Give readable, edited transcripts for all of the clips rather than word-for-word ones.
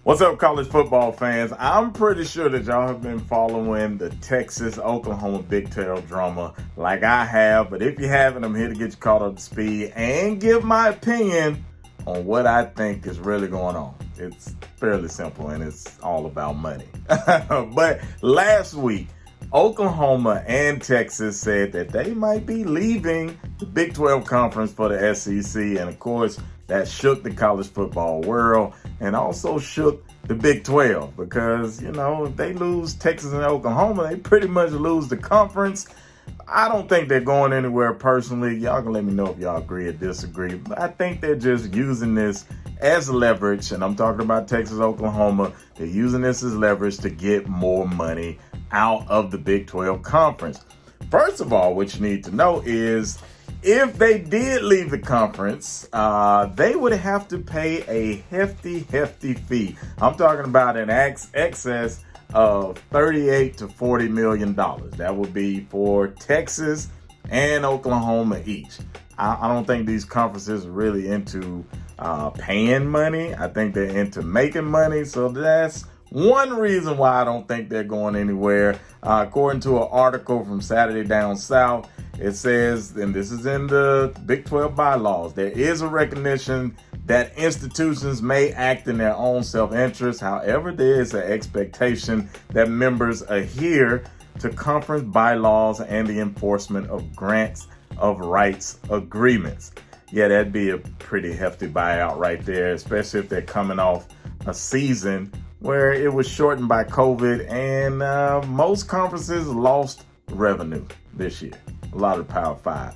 What's up, college football fans? I'm pretty sure that y'all have been following the Texas-Oklahoma Big 12 drama like I have. But if you haven't, I'm here to get you caught up to speed and give my opinion on what I think is really going on. It's fairly simple, and it's all about money. But last week, Oklahoma and Texas said that they might be leaving the Big 12 conference for the SEC. And of course, that shook the college football world and also shook the Big 12 because, if they lose Texas and Oklahoma, they pretty much lose the conference. I don't think they're going anywhere personally. Y'all can let me know if y'all agree or disagree. But I think they're just using this as leverage, and I'm talking about Texas, Oklahoma. They're using this as leverage to get more money out of the Big 12 conference. First of all, what you need to know is if they did leave the conference, they would have to pay a hefty fee. I'm talking about an excess of $38 to $40 million. That would be for Texas and Oklahoma each. I don't think these conferences are really into paying money. I think they're into making money. So that's one reason why I don't think they're going anywhere. According to an article from Saturday Down South, it says, and this is in the Big 12 bylaws, there is a recognition that institutions may act in their own self-interest. However, there is an expectation that members adhere to conference bylaws and the enforcement of grants of rights agreements. Yeah, that'd be a pretty hefty buyout right there, especially if they're coming off a season where it was shortened by COVID and most conferences lost revenue this year. A lot of Power 5.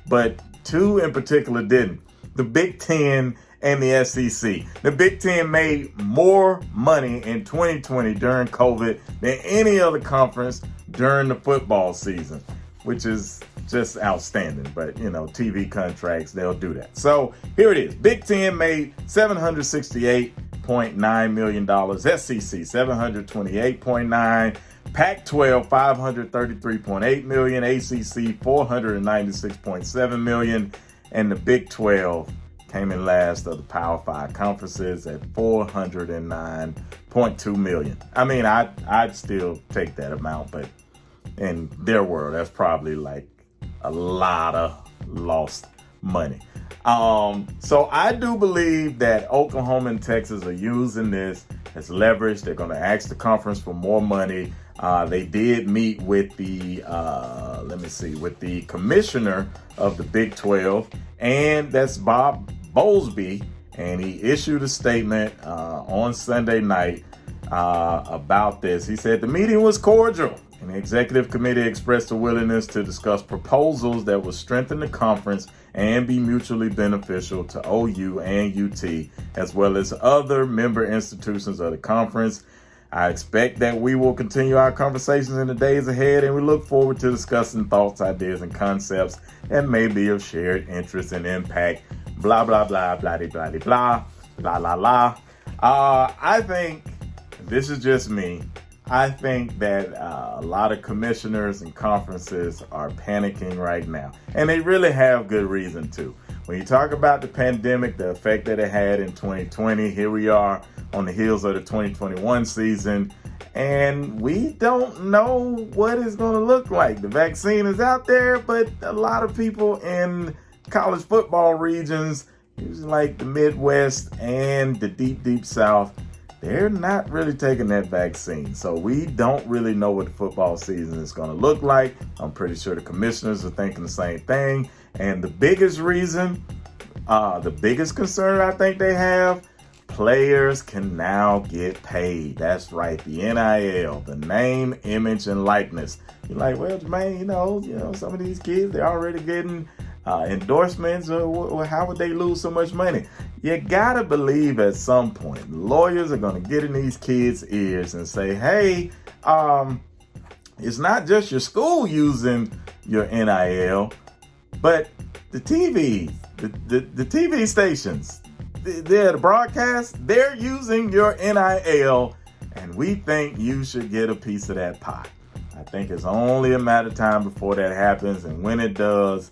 But two in particular didn't. The Big 10 and the SEC. The Big 10 made more money in 2020 during COVID than any other conference during the football season, which is just outstanding. But, TV contracts, they'll do that. So here it is. Big 10 made $768.9 million. SEC, $728.9 million. Pac-12, $533.8 million. ACC, $496.7 million. And the Big 12 came in last of the Power 5 conferences at $409.2 million. I mean, I'd still take that amount, but in their world, that's probably like a lot of lost money. So I do believe that Oklahoma and Texas are using this as leverage. They're going to ask the conference for more money. They did meet with the commissioner of the Big 12, and that's Bob Bowlesby, and he issued a statement on Sunday night about this. He said the meeting was cordial, and the executive committee expressed a willingness to discuss proposals that would strengthen the conference and be mutually beneficial to OU and UT, as well as other member institutions of the conference. I expect that we will continue our conversations in the days ahead, and we look forward to discussing thoughts, ideas, and concepts that may be of shared interest and impact. Blah, blah, blah, blah, blah, blah, blah, blah, blah, blah. I think, this is just me, I think that a lot of commissioners and conferences are panicking right now, and they really have good reason to. When you talk about the pandemic, the effect that it had in 2020, here we are on the heels of the 2021 season, and we don't know what it's going to look like. The vaccine is out there, but a lot of people in college football regions, usually like the Midwest and the deep South, they're not really taking that vaccine. So we don't really know what the football season is going to look like. I'm pretty sure the commissioners are thinking the same thing. And the biggest reason, the biggest concern I think they have, players can now get paid. That's right, the NIL, the name, image, and likeness. You're like, well, Jermaine, some of these kids, they're already getting endorsements, or how would they lose so much money? You gotta believe at some point lawyers are gonna get in these kids' ears and say, hey, it's not just your school using your NIL, but the TV, the TV stations, the broadcast, they're using your NIL, and we think you should get a piece of that pie. I think it's only a matter of time before that happens, and when it does,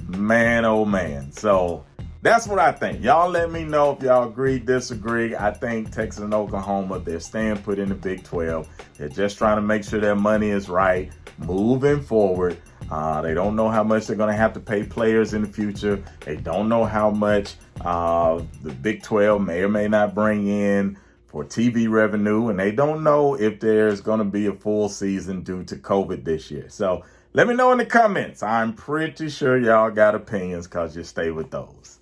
man, oh man. So That's what I think. Y'all let me know if y'all agree, disagree. I think Texas and Oklahoma, they're staying put in the Big 12. They're just trying to make sure their money is right moving forward. They don't know how much they're going to have to pay players in the future. They don't know how much the Big 12 may or may not bring in for TV revenue. And they don't know if there's going to be a full season due to COVID this year. So let me know in the comments. I'm pretty sure y'all got opinions because you stay with those.